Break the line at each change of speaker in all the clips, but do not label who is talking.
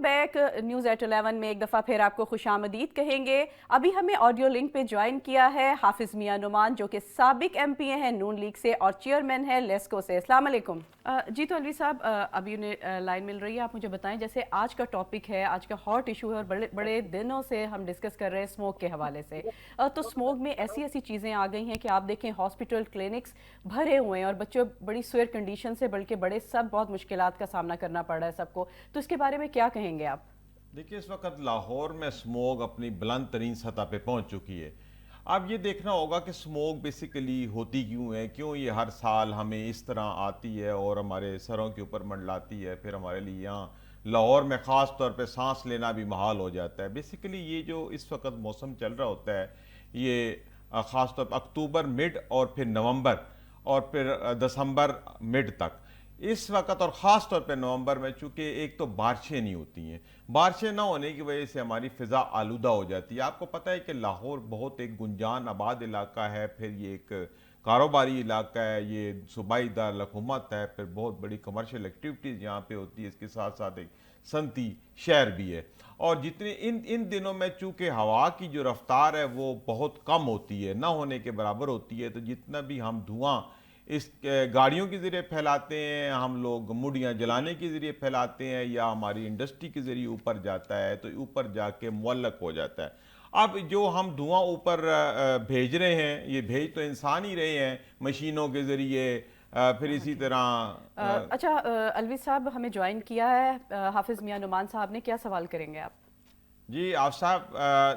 Back news eight 11 में एक दफ़ा फिर आपको खुशामदीद कहेंगे। अभी हमें ऑडियो लिंक पे ज्वाइन किया है हाफिज़ मियां नुमान, जो कि साबिक एमपी हैं नून लीग से और चेयरमैन है लेस्को से। अस्सलाम वालेकुम। जी तो अलवी साहब, अभी उन्हें लाइन मिल रही है। आप मुझे बताएं, जैसे आज का टॉपिक है, आज का हॉट इशू है और बड़े बड़े दिनों से हम डिस्कस कर रहे हैं स्मोक के हवाले से। तो स्मोक में ऐसी ऐसी चीज़ें आ गई हैं कि आप देखें हॉस्पिटल क्लिनिक्स भरे हुए हैं और बच्चे बड़ी सुअर कंडीशन से, बल्कि बड़े सब बहुत मुश्किलात का सामना करना पड़ रहा है सबको। तो इसके बारे में क्या कहेंगे आप?
देखिए, इस वक्त लाहौर में स्मोक अपनी बुलंद तरीन सतह पे पहुंच चुकी है। अब ये देखना होगा कि स्मोक बेसिकली होती क्यों है, क्यों ये हर साल हमें इस तरह आती है और हमारे सरों के ऊपर मंडलाती है, फिर हमारे लिए यहाँ लाहौर में ख़ास तौर पे सांस लेना भी महाल हो जाता है। बेसिकली ये जो इस वक्त मौसम चल रहा होता है, ये ख़ास तौर पर अक्टूबर मिड और फिर नवंबर और फिर दिसंबर मिड तक, इस वक्त और ख़ास तौर पे नवंबर में, चूँकि एक तो बारिशें नहीं होती हैं, बारिशें ना होने की वजह से हमारी फ़िज़ा आलूदा हो जाती है। आपको पता है कि लाहौर बहुत एक गुंजान आबाद इलाका है, फिर ये एक कारोबारी इलाका है, ये सूबाई दारकूमत है, फिर बहुत बड़ी कमर्शियल एक्टिविटीज़ यहाँ पे होती है, इसके साथ साथ एक सनती शहर भी है। और जितने इन इन दिनों में चूँकि हवा की जो रफ्तार है वो बहुत कम होती है, ना होने के बराबर होती है, तो जितना भी हम धुआं इस गाड़ियों के ज़रिए फैलाते हैं, हम लोग मुड़ियाँ जलाने के ज़रिए फैलाते हैं, या हमारी इंडस्ट्री के ज़रिए ऊपर जाता है, तो ऊपर जाके मुअल्लक हो जाता है। अब जो हम धुआं ऊपर भेज रहे हैं, ये भेज तो इंसान ही रहे हैं मशीनों के ज़रिए, फिर इसी
ठीक।
तरह
अच्छा, अलवी साहब हमें ज्वाइन किया है हाफिज़ मियां नुमान साहब ने। क्या सवाल करेंगे आप?
जी आप साहब,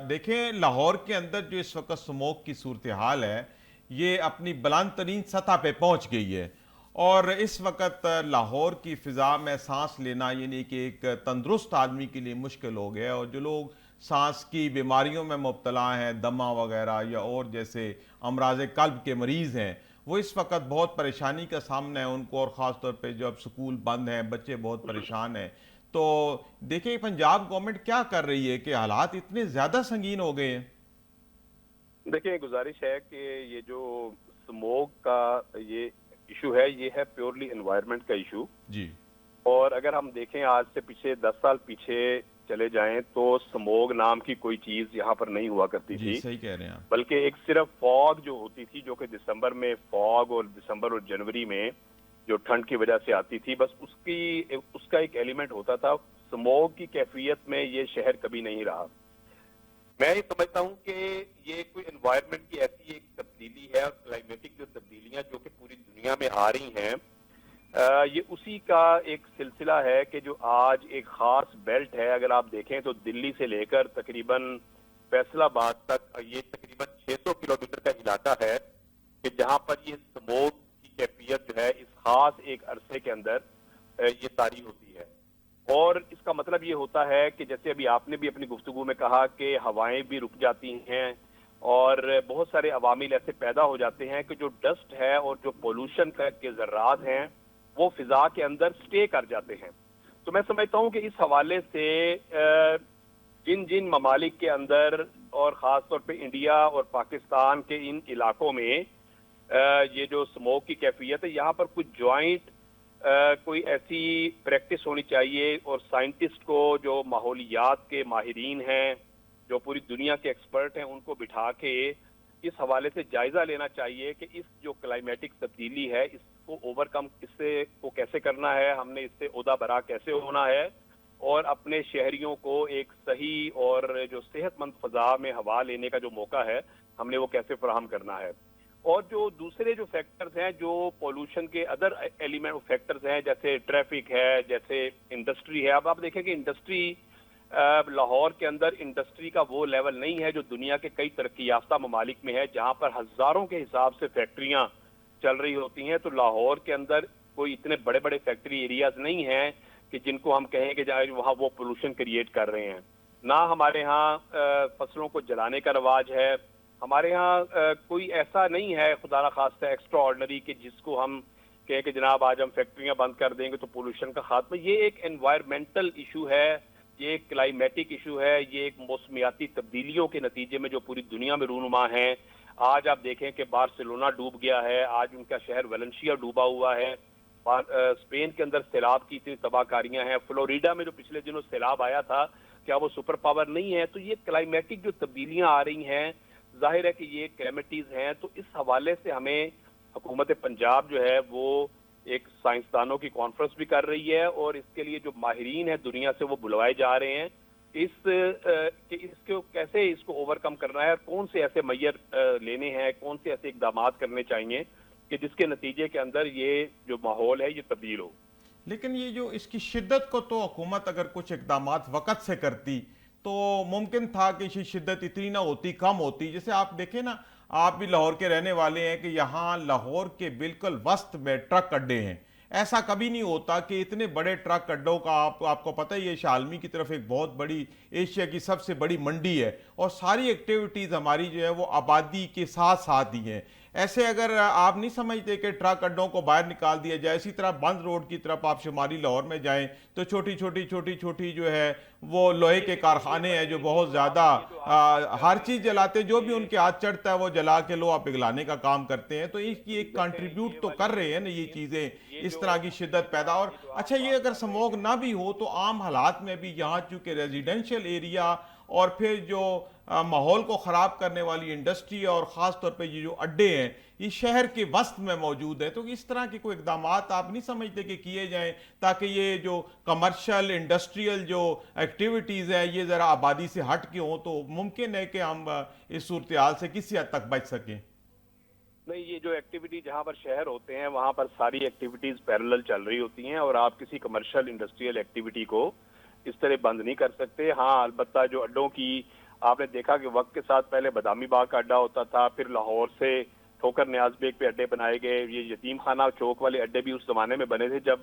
देखें लाहौर के अंदर जो इस वक्त स्मोक की सूरत हाल है, ये अपनी बुलंद तरीन सतह पे पहुंच गई है। और इस वक्त लाहौर की फ़िज़ा में सांस लेना यानी कि एक तंदुरुस्त आदमी के लिए मुश्किल हो गया है। और जो लोग सांस की बीमारियों में मुब्तला हैं, दमा वगैरह या और जैसे अमराज कल्ब के मरीज़ हैं, वो इस वक्त बहुत परेशानी का सामना है उनको। और ख़ास तौर पे जब स्कूल बंद हैं, बच्चे बहुत परेशान हैं। तो देखिए पंजाब गवर्नमेंट क्या कर रही है कि हालात इतने ज्यादा संगीन हो गए हैं।
देखिए, गुजारिश है कि ये जो स्मोक का ये इशू है, ये है प्योरली एनवायरनमेंट का इशू।
जी
और अगर हम देखें आज से पिछले 10 साल पीछे चले जाएं तो स्मोक नाम की कोई चीज यहाँ पर नहीं हुआ करती
जी
थी,
सही कह रहे हैं आप।
बल्कि एक सिर्फ फॉग जो होती थी, जो कि दिसंबर में फॉग और दिसंबर और जनवरी में जो ठंड की वजह से आती थी, बस उसका एक एलिमेंट होता था। स्मोक की कैफियत में ये शहर कभी नहीं रहा। मैं ये समझता हूँ कि ये कोई एनवायरनमेंट की ऐसी एक तब्दीली है और क्लाइमेटिक जो तब्दीलियां जो कि पूरी दुनिया में आ रही हैं, ये उसी का एक सिलसिला है कि जो आज एक खास बेल्ट है। अगर आप देखें तो दिल्ली से लेकर तकरीबन फैसलाबाद तक ये तकरीबन 600 किलोमीटर का इलाका है कि जहां पर ये स्मोक की कैफियत जो है इस खास एक अरसे के अंदर ये तारी होती है। और इसका मतलब ये होता है कि जैसे अभी आपने भी अपनी गुफ्तगू में कहा कि हवाएं भी रुक जाती हैं और बहुत सारे अवामिल ऐसे पैदा हो जाते हैं कि जो डस्ट है और जो पोल्यूशन के ज़र्रात हैं वो फिजा के अंदर स्टे कर जाते हैं। तो मैं समझता हूँ कि इस हवाले से जिन जिन ममालिक के अंदर और ख़ास तौर पे इंडिया और पाकिस्तान के इन इलाकों में ये जो स्मोक की कैफियत है, यहाँ पर कुछ जॉइंट कोई ऐसी प्रैक्टिस होनी चाहिए और साइंटिस्ट को, जो माहौलियात के माहिरीन हैं, जो पूरी दुनिया के एक्सपर्ट हैं, उनको बिठा के इस हवाले से जायजा लेना चाहिए कि इस जो क्लाइमेटिक तब्दीली है इसको ओवरकम, इससे को कैसे करना है, हमने इससे ओदा बरा कैसे होना है और अपने शहरियों को एक सही और जो सेहतमंद फजा में हवा लेने का जो मौका है हमने वो कैसे फराहम करना है। और जो दूसरे जो फैक्टर्स हैं, जो पोल्यूशन के अदर एलिमेंट फैक्टर्स हैं, जैसे ट्रैफिक है, जैसे इंडस्ट्री है। अब आप देखें कि इंडस्ट्री लाहौर के अंदर इंडस्ट्री का वो लेवल नहीं है जो दुनिया के कई तरक्की याफ्ता ममालिक में है, जहां पर हजारों के हिसाब से फैक्ट्रियां चल रही होती हैं। तो लाहौर के अंदर कोई इतने बड़े बड़े फैक्ट्री एरियाज नहीं हैं कि जिनको हम कहें कि वहाँ वो पोल्यूशन क्रिएट कर रहे हैं। ना हमारे यहाँ फसलों को जलाने का रवाज है। हमारे यहाँ कोई ऐसा नहीं है खुदा ना खास्ता एक्स्ट्रा ऑर्डनरी कि जिसको हम कहें कि जनाब आज हम फैक्ट्रियां बंद कर देंगे तो पोल्यूशन का खात्मा। ये एक एनवायरमेंटल इशू है, ये एक क्लाइमेटिक इशू है, ये एक मौसमियाती तब्दीलियों के नतीजे में जो पूरी दुनिया में रूनुमा है। आज आप देखें कि बार्सिलोना डूब गया है, आज उनका शहर वेलेंशिया डूबा हुआ है। اسپین کے اندر سیلاب کی اتنی تباہ کاریاں ہیں، فلوریڈا میں جو پچھلے دنوں سیلاب آیا تھا کیا وہ سپر پاور نہیں ہے؟ تو یہ کلائمیٹک جو تبدیلیاں آ رہی ہیں، ظاہر ہے کہ یہ کلیمٹیز ہیں. تو اس حوالے سے ہمیں حکومت پنجاب جو ہے وہ ایک سائنسدانوں کی کانفرنس بھی کر رہی ہے، اور اس کے لیے جو ماہرین ہیں دنیا سے وہ بلوائے جا رہے ہیں کہ اس کو کیسے اس کو اوور کم کرنا ہے، اور کون سے ایسے میئر لینے ہیں، کون سے ایسے اقدامات کرنے چاہیے کہ جس کے نتیجے کے اندر یہ جو ماحول ہے یہ تبدیل ہو.
لیکن یہ جو اس کی شدت کو تو حکومت اگر کچھ اقدامات وقت سے کرتی تو ممکن تھا کہ اس کی شدت اتنی نہ ہوتی، کم ہوتی. جیسے آپ دیکھیں نا، آپ بھی لاہور کے رہنے والے ہیں کہ یہاں لاہور کے بالکل وسط میں ٹرک اڈے ہیں. ایسا کبھی نہیں ہوتا کہ اتنے بڑے ٹرک اڈوں کا آپ کو پتہ ہی ہے، شالمی کی طرف ایک بہت بڑی ایشیا کی سب سے بڑی منڈی ہے، اور ساری ایکٹیویٹیز ہماری جو ہے وہ آبادی کے ساتھ ساتھ ہی ہیں. ایسے اگر آپ نہیں سمجھتے کہ ٹرک اڈوں کو باہر نکال دیا جائے، اسی طرح بند روڈ کی طرف آپ شمالی لاہور میں جائیں تو چھوٹی جو ہے وہ لوہے کے کارخانے ہیں جو بہت زیادہ ہر چیز جلاتے، جو بھی ان کے ہاتھ چڑھتا ہے وہ جلا کے لوہا پگھلانے کا کام کرتے ہیں. تو اس کی ایک کنٹریبیوٹ تو کر رہے ہیں نا یہ چیزیں، اس طرح کی شدت پیدا. اور اچھا، یہ اگر سموگ نہ بھی ہو تو عام حالات میں بھی یہاں چونکہ ریزیڈنشل ایریا اور پھر جو ماحول کو خراب کرنے والی انڈسٹری اور خاص طور پہ یہ جو اڈے ہیں یہ شہر کے وسط میں موجود ہے، تو اس طرح کے کوئی اقدامات آپ نہیں سمجھتے کہ کیے جائیں تاکہ یہ جو کمرشل انڈسٹریل جو ایکٹیویٹیز ہیں یہ ذرا آبادی سے ہٹ کے ہوں، تو ممکن ہے کہ ہم اس صورتحال سے کسی حد تک بچ سکیں؟
نہیں، یہ جو ایکٹیویٹی جہاں پر شہر ہوتے ہیں وہاں پر ساری ایکٹیویٹیز پیرلل چل رہی ہوتی ہیں، اور آپ کسی کمرشل انڈسٹریل ایکٹیویٹی کو اس طرح بند نہیں کر سکتے. ہاں، البتہ جو اڈوں کی آپ نے دیکھا کہ وقت کے ساتھ پہلے بادامی باغ کا اڈا ہوتا تھا، پھر لاہور سے ٹھوکر نیاز بیگ پہ اڈے بنائے گئے. یہ یتیم خانہ چوک والے اڈے بھی اس زمانے میں بنے تھے جب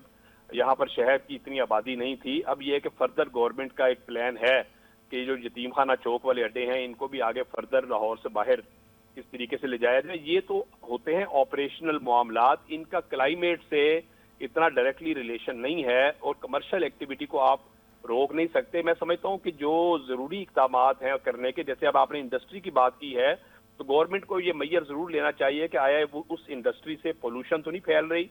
یہاں پر شہر کی اتنی آبادی نہیں تھی. اب یہ کہ فردر گورنمنٹ کا ایک پلان ہے کہ جو یتیم خانہ چوک والے اڈے ہیں ان کو بھی آگے فردر لاہور سے باہر کس طریقے سے لے جایا جائے. یہ تو ہوتے ہیں آپریشنل معاملات، ان کا کلائمیٹ سے اتنا ڈائریکٹلی ریلیشن نہیں ہے، اور کمرشل ایکٹیویٹی کو آپ روک نہیں سکتے. میں سمجھتا ہوں کہ جو ضروری اقدامات ہیں کرنے کے، جیسے اب آپ نے انڈسٹری کی بات کی ہے، تو گورنمنٹ کو یہ میئر ضرور لینا چاہیے کہ آیا وہ اس انڈسٹری سے پولوشن تو نہیں پھیل رہی،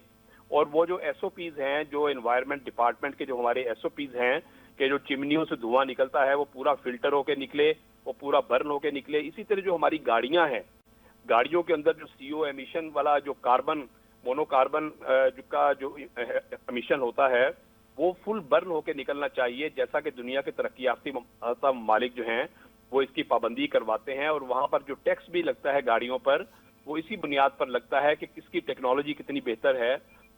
اور وہ جو ایس او پیز ہیں، جو انوائرمنٹ ڈپارٹمنٹ کے جو ہمارے ایس او پیز ہیں کہ جو چمنیوں سے دھواں نکلتا ہے وہ پورا فلٹر ہو کے نکلے، وہ پورا برن ہو کے نکلے. اسی طرح جو ہماری گاڑیاں ہیں، گاڑیوں کے اندر جو سی او ایمیشن والا جو کاربن مونو کاربن کا جو ایمیشن ہوتا ہے وہ فل برن ہو کے نکلنا چاہیے، جیسا کہ دنیا کے ترقی یافتہ ممالک جو ہیں وہ اس کی پابندی کرواتے ہیں. اور وہاں پر جو ٹیکس بھی لگتا ہے گاڑیوں پر وہ اسی بنیاد پر لگتا ہے کہ کس کی ٹیکنالوجی کتنی بہتر ہے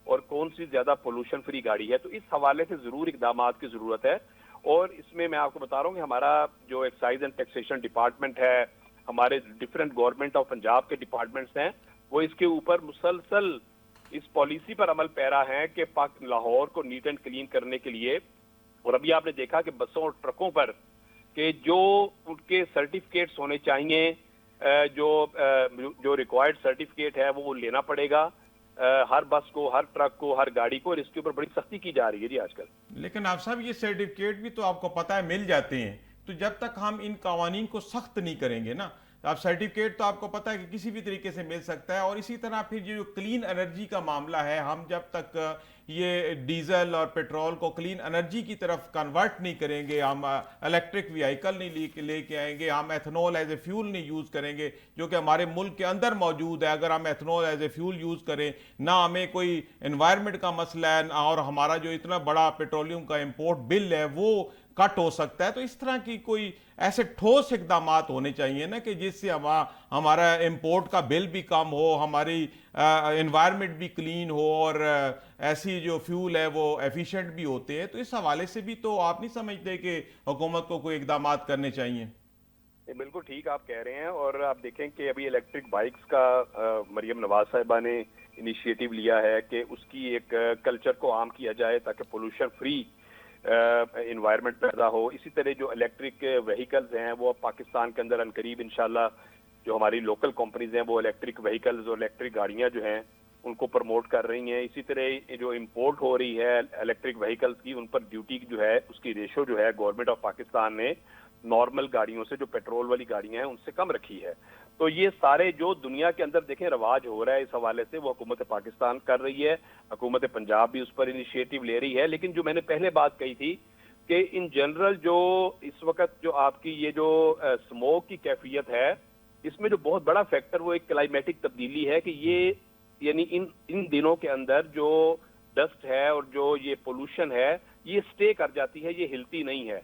اور کون سی زیادہ پولوشن فری گاڑی ہے. تو اس حوالے سے ضرور اقدامات کی ضرورت ہے. اور اس میں آپ کو بتا رہا ہوں کہ ہمارا جو ایکسائز اینڈ ٹیکسیشن ڈپارٹمنٹ ہے، ہمارے ڈفرینٹ گورنمنٹ آف پنجاب کے ڈپارٹمنٹس ہیں، وہ اس کے اوپر مسلسل اس پالیسی پر عمل پیرا ہے کہ لاہور کو نیٹ اینڈ کلین کرنے کے لیے. اور ابھی آپ نے دیکھا کہ بسوں اور ٹرکوں پر کہ جو ان کے سرٹیفکیٹس ہونے چاہیے، جو ریکوائرڈ سرٹیفکیٹ ہے وہ لینا پڑے گا ہر بس کو، ہر ٹرک کو، ہر گاڑی کو، اور اس کے اوپر بڑی سختی کی جا رہی ہے جی آج کل.
لیکن آپ صاحب یہ سرٹیفکیٹ بھی تو آپ کو پتہ ہے مل جاتے ہیں، تو جب تک ہم ان قوانین کو سخت نہیں کریں گے نا، اب سرٹیفکیٹ تو آپ کو پتہ ہے کہ کسی بھی طریقے سے مل سکتا ہے. اور اسی طرح پھر جو کلین انرجی کا معاملہ ہے، ہم جب تک یہ ڈیزل اور پیٹرول کو کلین انرجی کی طرف کنورٹ نہیں کریں گے، ہم الیکٹرک وہیکل نہیں لے کے آئیں گے، ہم ایتھنول ایز اے فیول نہیں یوز کریں گے جو کہ ہمارے ملک کے اندر موجود ہے. اگر ہم ethanol as a fuel use کریں، نہ ہمیں کوئی انوائرمنٹ کا مسئلہ ہے، اور ہمارا جو اتنا بڑا پیٹرولیم کا امپورٹ بل ہے وہ کٹ ہو سکتا ہے. تو اس طرح کی کوئی ایسے ٹھوس اقدامات ہونے چاہیے نا کہ جس سے ہمارا امپورٹ کا بل بھی کم ہو، ہماری انوائرمنٹ بھی کلین ہو، اور ایسی جو فیول ہے وہ ایفیشینٹ بھی ہوتے ہیں. تو اس حوالے سے بھی تو آپ نہیں سمجھتے کہ حکومت کو کوئی اقدامات کرنے چاہیے؟
بالکل ٹھیک آپ کہہ رہے ہیں. اور آپ دیکھیں کہ ابھی الیکٹرک بائکس کا مریم نواز صاحبہ نے انیشیٹو لیا ہے کہ اس کی ایک کلچر کو عام کیا جائے تاکہ پولوشن فری انوائرمنٹ پیدا ہو. اسی طرح جو الیکٹرک وہیکلز ہیں وہ پاکستان کے اندر عنقریب انشاءاللہ جو ہماری لوکل کمپنیز ہیں وہ الیکٹرک وہیکلز اور الیکٹرک گاڑیاں جو ہیں ان کو پروموٹ کر رہی ہیں. اسی طرح جو امپورٹ ہو رہی ہے الیکٹرک وہیکلز کی، ان پر ڈیوٹی جو ہے اس کی ریشو جو ہے گورنمنٹ آف پاکستان نے نارمل گاڑیوں سے, جو پیٹرول والی گاڑیاں ہیں ان سے کم رکھی ہے. تو یہ سارے جو دنیا کے اندر دیکھیں رواج ہو رہا ہے اس حوالے سے, وہ حکومت پاکستان کر رہی ہے, حکومت پنجاب بھی اس پر انیشیٹو لے رہی ہے. لیکن جو میں نے پہلے بات کہی تھی کہ ان جنرل جو اس وقت جو آپ کی یہ جو اسموک کی کیفیت ہے, اس میں جو بہت بڑا فیکٹر وہ ایک کلائمیٹک تبدیلی ہے کہ یہ یعنی ان دنوں کے اندر جو ڈسٹ ہے اور جو یہ پولوشن ہے یہ اسٹے کر جاتی ہے, یہ ہلتی نہیں ہے.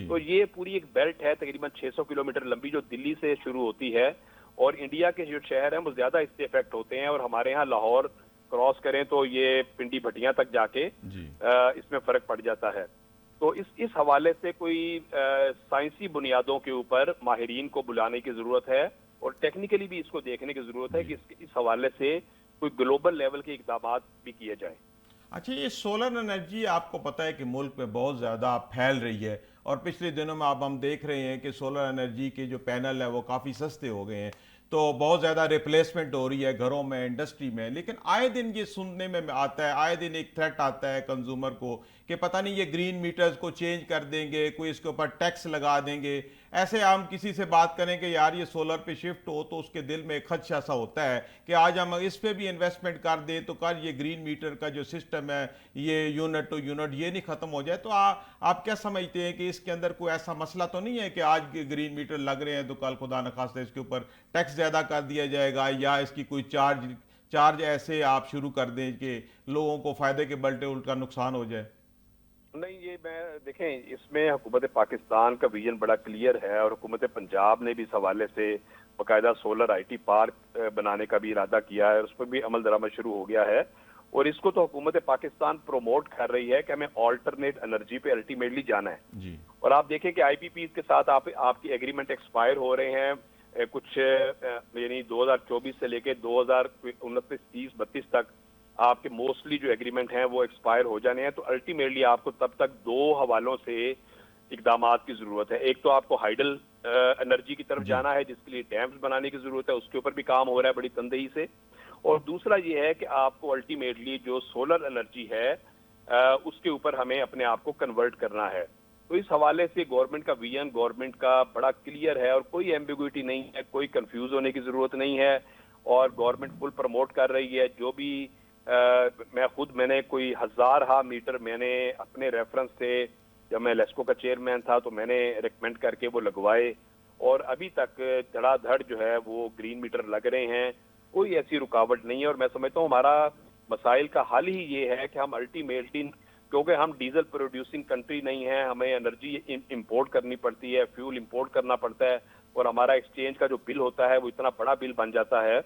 تو یہ پوری ایک بیلٹ ہے تقریباً 600 کلومیٹر لمبی جو دلی سے شروع ہوتی ہے, اور انڈیا کے جو شہر ہیں وہ زیادہ اس سے افیکٹ ہوتے ہیں, اور ہمارے ہاں لاہور کراس کریں تو یہ پنڈی بھٹیاں تک جا کے اس میں فرق پڑ جاتا ہے. تو اس حوالے سے کوئی سائنسی بنیادوں کے اوپر ماہرین کو بلانے کی ضرورت ہے, اور ٹیکنیکلی بھی اس کو دیکھنے کی ضرورت ہے کہ اس حوالے سے کوئی گلوبل لیول کے اقدامات بھی کیے جائیں.
اچھا, یہ سولر انرجی آپ کو پتہ ہے کہ ملک میں بہت زیادہ پھیل رہی ہے, اور پچھلے دنوں میں اب ہم دیکھ رہے ہیں کہ سولر انرجی کے جو پینل ہیں وہ کافی سستے ہو گئے ہیں, تو بہت زیادہ ریپلیسمنٹ ہو رہی ہے گھروں میں, انڈسٹری میں. لیکن آئے دن یہ سننے میں آتا ہے, آئے دن ایک تھریٹ آتا ہے کنزیومر کو کہ پتہ نہیں یہ گرین میٹرز کو چینج کر دیں گے, کوئی اس کے اوپر ٹیکس لگا دیں گے. ایسے ہم کسی سے بات کریں کہ یار یہ سولر پہ شفٹ ہو تو اس کے دل میں ایک خدشہ سا ہوتا ہے کہ آج ہم اس پہ بھی انویسٹمنٹ کر دیں تو کل یہ گرین میٹر کا جو سسٹم ہے یہ یونٹ ٹو یونٹ یہ نہیں ختم ہو جائے. تو آپ کیا سمجھتے ہیں کہ اس کے اندر کوئی ایسا مسئلہ تو نہیں ہے کہ آج گرین میٹر لگ رہے ہیں تو کل خدا نخواستہ اس کے اوپر ٹیکس زیادہ کر دیا جائے گا, یا اس کی کوئی چارج ایسے آپ شروع کر دیں کہ لوگوں کو فائدے کے بلٹے الٹا نقصان ہو جائے؟
نہیں, یہ میں دیکھیں اس میں حکومت پاکستان کا ویژن بڑا کلیئر ہے, اور حکومت پنجاب نے بھی اس حوالے سے باقاعدہ سولر آئی ٹی پارک بنانے کا بھی ارادہ کیا ہے, اور اس پر بھی عمل درآمد شروع ہو گیا ہے. اور اس کو تو حکومت پاکستان پروموٹ کر رہی ہے کہ ہمیں آلٹرنیٹ انرجی پہ الٹیمیٹلی جانا ہے. اور آپ دیکھیں کہ آئی پی پی کے ساتھ آپ کی ایگریمنٹ ایکسپائر ہو رہے ہیں, کچھ یعنی 2024 سے لے کے 2029, 30, 32 تک آپ کے موسٹلی جو ایگریمنٹ ہیں وہ ایکسپائر ہو جانے ہیں. تو الٹیمیٹلی آپ کو تب تک دو حوالوں سے اقدامات کی ضرورت ہے. ایک تو آپ کو ہائیڈل انرجی کی طرف جانا ہے جس کے لیے ڈیمز بنانے کی ضرورت ہے, اس کے اوپر بھی کام ہو رہا ہے بڑی تندہی سے. اور دوسرا یہ ہے کہ آپ کو الٹیمیٹلی جو سولر انرجی ہے اس کے اوپر ہمیں اپنے آپ کو کنورٹ کرنا ہے. تو اس حوالے سے گورنمنٹ کا ویژن گورنمنٹ کا بڑا کلیئر ہے, اور کوئی ایمبیگوٹی نہیں ہے, کوئی کنفیوز ہونے کی ضرورت نہیں ہے, اور گورنمنٹ فل پروموٹ کر رہی ہے. جو بھی میں نے کوئی 1000 میٹر میں نے اپنے ریفرنس سے, جب میں لیسکو کا چیئرمین تھا تو میں نے ریکمینڈ کر کے وہ لگوائے, اور ابھی تک دھڑا دھڑ جو ہے وہ گرین میٹر لگ رہے ہیں, کوئی ایسی رکاوٹ نہیں ہے. اور میں سمجھتا ہوں ہمارا مسائل کا حل ہی یہ ہے کہ ہم الٹیمیٹلی, کیونکہ ہم ڈیزل پروڈیوسنگ کنٹری نہیں ہیں, ہمیں انرجی امپورٹ کرنی پڑتی ہے, فیول امپورٹ کرنا پڑتا ہے, اور ہمارا ایکسچینج کا جو بل ہوتا ہے وہ اتنا بڑا بل بن جاتا ہے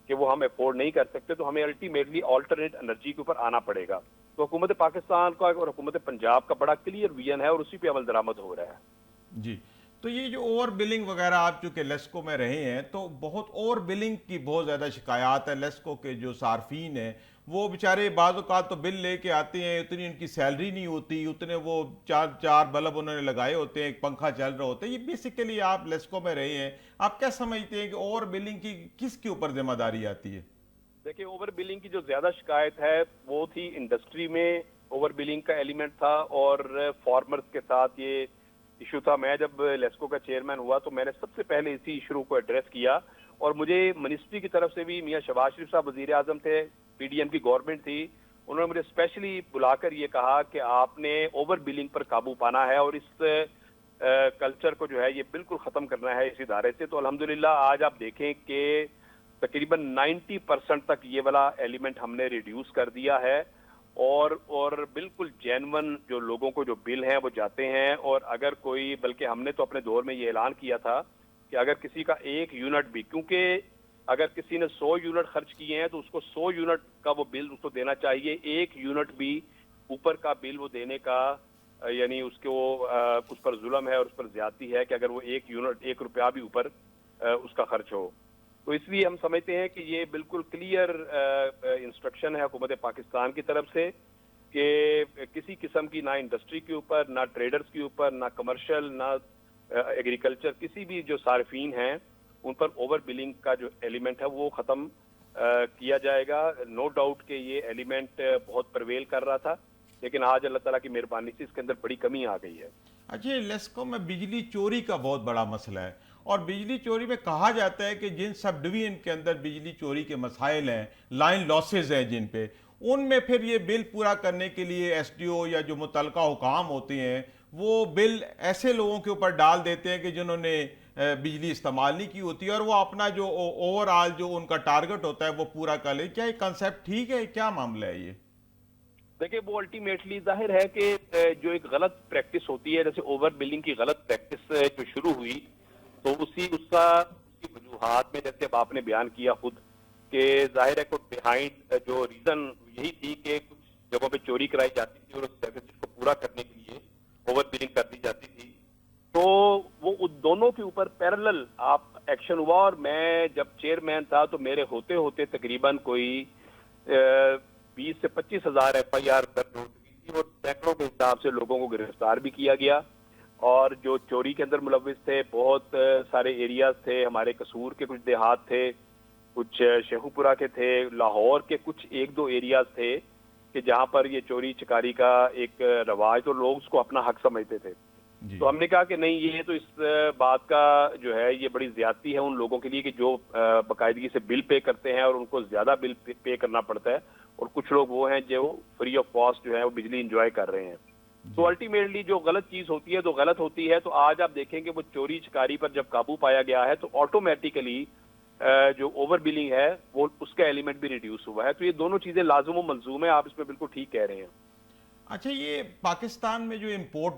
کہ وہ ہم افورڈ نہیں کر سکتے. تو ہمیں الٹیمیٹلی آلٹرنیٹ انرجی کے اوپر آنا پڑے گا. تو حکومت پاکستان کا اور حکومت پنجاب کا بڑا کلیئر ویژن ہے, اور اسی پہ عمل درآمد ہو رہا ہے.
جی, تو یہ جو اوور بلنگ وغیرہ آپ چونکہ لیسکو میں رہے ہیں تو بہت اوور بلنگ کی بہت زیادہ شکایات ہے. لیسکو کے جو صارفین ہیں وہ بیچارے بعض اوقات تو بل لے کے آتے ہیں, اتنی ان کی سیلری نہیں ہوتی, اتنے وہ چار بلب انہوں نے لگائے ہوتے ہیں, ایک پنکھا چل رہا ہوتا ہے. یہ بیسیکلی آپ لیسکو میں رہے ہیں, آپ کیا سمجھتے ہیں کہ اوور بلنگ کی کس کے اوپر ذمہ داری آتی ہے؟
دیکھیں, اوور بلنگ کی جو زیادہ شکایت ہے وہ تھی انڈسٹری میں اوور بلنگ کا ایلیمنٹ تھا, اور فارمرز کے ساتھ یہ ایشو تھا. میں جب لیسکو کا چیئرمین ہوا تو میں نے سب سے پہلے اسی ایشو کو ایڈریس کیا, اور مجھے منسٹری کی طرف سے بھی میاں شہباز شریف صاحب وزیر اعظم تھے, پی ڈی ایم کی گورنمنٹ تھی, انہوں نے مجھے اسپیشلی بلا کر یہ کہا کہ آپ نے اوور بلنگ پر قابو پانا ہے, اور اس کلچر کو جو ہے یہ بالکل ختم کرنا ہے اس ادارے سے. تو الحمدللہ آج آپ دیکھیں کہ تقریباً 90% تک یہ والا ایلیمنٹ ہم نے ریڈیوس کر دیا ہے, اور بالکل جینون جو لوگوں کو جو بل ہیں وہ جاتے ہیں. اور اگر کوئی, بلکہ ہم نے تو اپنے دور میں یہ اعلان کیا تھا کہ اگر کسی کا ایک یونٹ بھی, کیونکہ اگر کسی نے 100 یونٹ خرچ کیے ہیں تو اس کو 100 یونٹ کا وہ بل اس کو دینا چاہیے, ایک یونٹ بھی اوپر کا بل وہ دینے کا یعنی اس پر ظلم ہے اور اس پر زیادتی ہے کہ اگر وہ ایک یونٹ 1 روپیہ بھی اوپر اس کا خرچ ہو. تو اس لیے ہم سمجھتے ہیں کہ یہ بالکل کلیئر انسٹرکشن ہے حکومت پاکستان کی طرف سے کہ کسی قسم کی نہ انڈسٹری کے اوپر, نہ ٹریڈرز کے اوپر, نہ کمرشل, نہ ایگریکلچر, کسی بھی جو صارفین ہیں ان پر اوور بلنگ کا جو ایلیمنٹ ہے وہ ختم کیا جائے گا. نو ڈاؤٹ کہ یہ ایلیمنٹ بہت پرویل کر رہا تھا, لیکن آج اللہ تعالیٰ کی مہربانی سے اس کے اندر بڑی کمی آ گئی ہے.
अच्छा, लेस्को में बिजली चोरी का बहुत बड़ा मसला है, और बिजली चोरी में कहा जाता है कि जिन सब डिवीजन के अंदर बिजली चोरी के मसाइल हैं, लाइन लॉसेज हैं जिन पे, उनमें फिर ये बिल पूरा करने के लिए एसडीओ या जो मुतलका हुकाम होते हैं वो बिल ऐसे लोगों के ऊपर डाल देते हैं कि जिन्होंने बिजली इस्तेमाल नहीं की होती है, और वो अपना जो ओवरऑल जो उनका टारगेट होता है वो पूरा कर ले। क्या ये कंसेप्ट ठीक है, क्या मामला है ये?
देखिए, वो अल्टीमेटली जाहिर है कि जो एक गलत प्रैक्टिस होती है, जैसे ओवर बिलिंग की गलत प्रैक्टिस जो शुरू हुई, तो उसकी वजूहात में जैसे अब आपने बयान किया खुद कि जाहिर है कुछ बिहाइंड जो रीजन यही थी कि कुछ जगहों पे चोरी कराई जाती थी और उस डेफिसिट को पूरा करने के लिए ओवर बिलिंग कर दी जाती थी। तो वो उन दोनों के ऊपर पैरेलल आप एक्शन हुआ, और मैं जब चेयरमैन था तो मेरे होते होते तकरीबन कोई 20 से 25 हजार FIR दर्ज हो चुकी थी, और सैकड़ों के हिसाब से लोगों को गिरफ्तार भी किया गया। और जो चोरी के अंदर मुलविस थे, बहुत सारे एरियाज थे, हमारे कसूर के कुछ देहात थे, कुछ शेखुपुरा के थे, लाहौर के कुछ एक दो एरियाज थे कि जहां पर ये चोरी चकारी का एक रवाज, तो लोग उसको अपना हक समझते थे। तो हमने कहा कि नहीं, ये तो इस बात का जो है ये बड़ी ज्यादती है उन लोगों के लिए कि जो बाकायदगी से बिल पे करते हैं और उनको ज्यादा बिल पे करना पड़ता है, और कुछ लोग वो हैं जो फ्री ऑफ कॉस्ट जो है वो बिजली एंजॉय कर रहे हैं। तो अल्टीमेटली जो गलत चीज होती है तो गलत होती है। तो आज आप देखेंगे वो चोरी चकारी पर जब काबू पाया गया है तो ऑटोमेटिकली जो ओवर बिलिंग है वो उसका एलिमेंट भी रिड्यूस हुआ है। तो ये दोनों चीजें लाजुम व मलजूम है, आप इसमें बिल्कुल ठीक कह रहे हैं।
अच्छा, ये पाकिस्तान में जो एक्सपोर्ट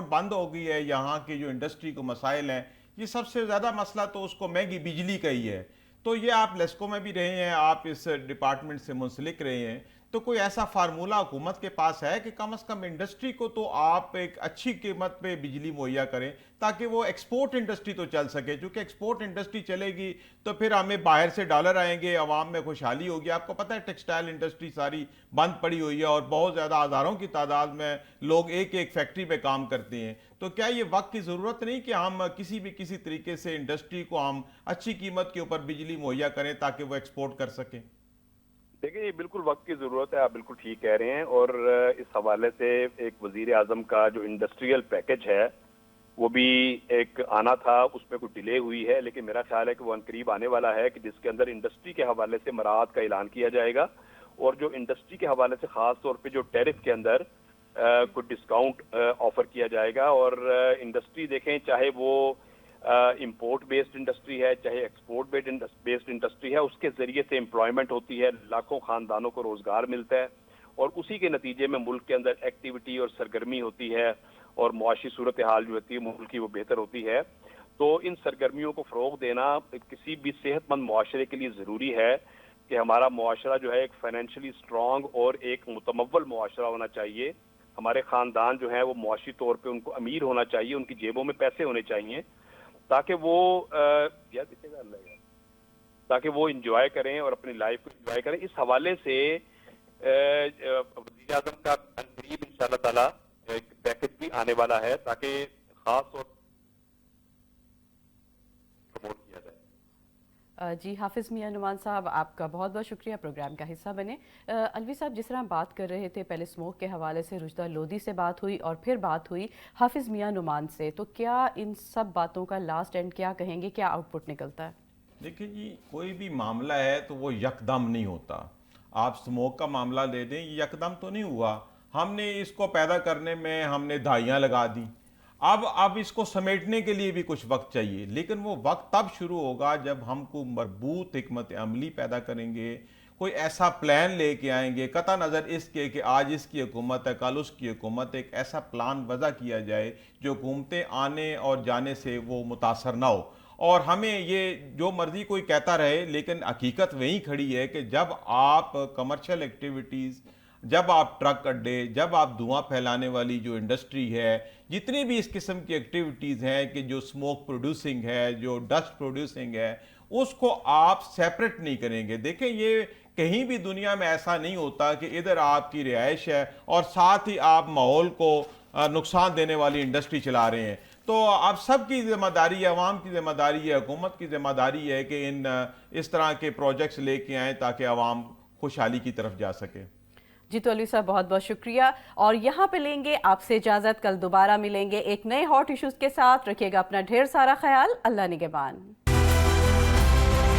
बंद हो गई है, यहाँ की जो इंडस्ट्री को मसाइल हैं, ये सबसे ज़्यादा मसला तो उसको महंगी बिजली का ही है। तो ये आप लेस्को में भी रहे हैं, आप इस डिपार्टमेंट से मुंसलिक रहे हैं, तो कोई ऐसा फार्मूला हुकूमत के पास है कि कम से कम इंडस्ट्री को तो आप एक अच्छी कीमत पे बिजली मुहैया करें ताकि वो एक्सपोर्ट इंडस्ट्री तो चल सके? क्योंकि एक्सपोर्ट इंडस्ट्री चलेगी तो फिर हमें बाहर से डॉलर आएंगे, आवाम में खुशहाली होगी। आपको पता है टेक्सटाइल इंडस्ट्री सारी बंद पड़ी हुई है और बहुत ज़्यादा हज़ारों की तादाद में लोग एक एक फैक्ट्री पे काम करते हैं। तो क्या ये वक्त की ज़रूरत नहीं कि हम किसी तरीके से इंडस्ट्री को हम अच्छी कीमत के ऊपर बिजली मुहैया करें ताकि वो एक्सपोर्ट कर सकें?
देखिए, ये बिल्कुल वक्त की जरूरत है, आप बिल्कुल ठीक कह रहे हैं। और इस हवाले से एक वजीर आजम का जो इंडस्ट्रियल पैकेज है वो भी एक आना था, उसमें कुछ डिले हुई है, लेकिन मेरा ख्याल है कि वो अनकरीब आने वाला है कि जिसके अंदर इंडस्ट्री के हवाले से मराहत का ऐलान किया जाएगा, और जो इंडस्ट्री के हवाले से खास तौर पे जो टैरिफ के अंदर कुछ डिस्काउंट ऑफर किया जाएगा। और इंडस्ट्री देखें, चाहे वो इंपोर्ट बेस्ड इंडस्ट्री है, चाहे एक्सपोर्ट बेस्ड इंडस्ट्री है, उसके जरिए से एम्प्लॉयमेंट होती है, लाखों खानदानों को रोजगार मिलता है, और उसी के नतीजे में मुल्क के अंदर एक्टिविटी और सरगर्मी होती है, और मुआशी सूरत हाल जो होती है मुल्क की वो बेहतर होती है। तो इन सरगर्मियों को फ़रोग देना किसी भी सेहतमंद मुआशरे के लिए ज़रूरी है कि हमारा मुआशरा जो है एक फाइनेंशियली स्ट्रॉन्ग और एक मुतमव्वल मुआशरा होना चाहिए। हमारे ख़ानदान जो है वो मुआशी तौर पर उनको अमीर होना चाहिए, उनकी जेबों में पैसे होने चाहिए ताकि वो इंजॉय करें और अपनी लाइफ को इंजॉय करें। इस हवाले से वज़ीर आज़म का करीब इंशाअल्लाह ताला एक पैकेज भी आने वाला है ताकि खास तौर प्रमोट किया जाए।
जी हाफिज़ मियां नुमान साहब, आपका बहुत बहुत शुक्रिया प्रोग्राम का हिस्सा बने। अलवी साहब, जिस तरह बात कर रहे थे, पहले स्मोक के हवाले से रुजदा लोधी से बात हुई और फिर बात हुई हाफिज़ मियां नुमान से, तो क्या इन सब बातों का लास्ट एंड क्या कहेंगे, क्या आउटपुट निकलता है?
देखिए जी, कोई भी मामला है तो वो यकदम नहीं होता। आप स्मोक का मामला ले दें, ये यकदम तो नहीं हुआ। हमने इसको पैदा करने में हमने दहाइयाँ लगा दी, अब इसको समेटने के लिए भी कुछ वक्त चाहिए, लेकिन वो वक्त तब शुरू होगा जब हमको मरबूत हिकमत अमली पैदा करेंगे, कोई ऐसा प्लान लेके आएंगे, कता नज़र इसके कि आज इसकी हुकूमत है, कल उसकी हुकूमत, एक ऐसा प्लान वज़ा किया जाए जो हुकूमतें आने और जाने से वो मुतासर ना हो। और हमें ये जो मर्ज़ी कोई कहता रहे, लेकिन हकीकत वहीं खड़ी है कि जब आप कमर्शियल एक्टिविटीज़, जब आप ट्रक अड्डे, जब आप धुआं फैलाने वाली जो इंडस्ट्री है, जितनी भी इस किस्म की एक्टिविटीज़ हैं कि जो स्मोक प्रोड्यूसिंग है, जो डस्ट प्रोड्यूसिंग है, उसको आप सेपरेट नहीं करेंगे। देखें, ये कहीं भी दुनिया में ऐसा नहीं होता कि इधर आपकी रिहाइश है और साथ ही आप माहौल को नुकसान देने वाली इंडस्ट्री चला रहे हैं। तो आप सबकी जिम्मेदारी है, अवाम की जिम्मेदारी है, हुकूमत की जिम्मेदारी है कि इस तरह के प्रोजेक्ट्स लेके आएँ ताकि अवाम खुशहाली की तरफ जा सके।
जी तो अली साहब बहुत बहुत शुक्रिया, और यहाँ पे लेंगे आपसे इजाज़त। कल दोबारा मिलेंगे एक नए हॉट इश्यूज़ के साथ। रखिएगा अपना ढेर सारा ख्याल। अल्लाह निगहबान।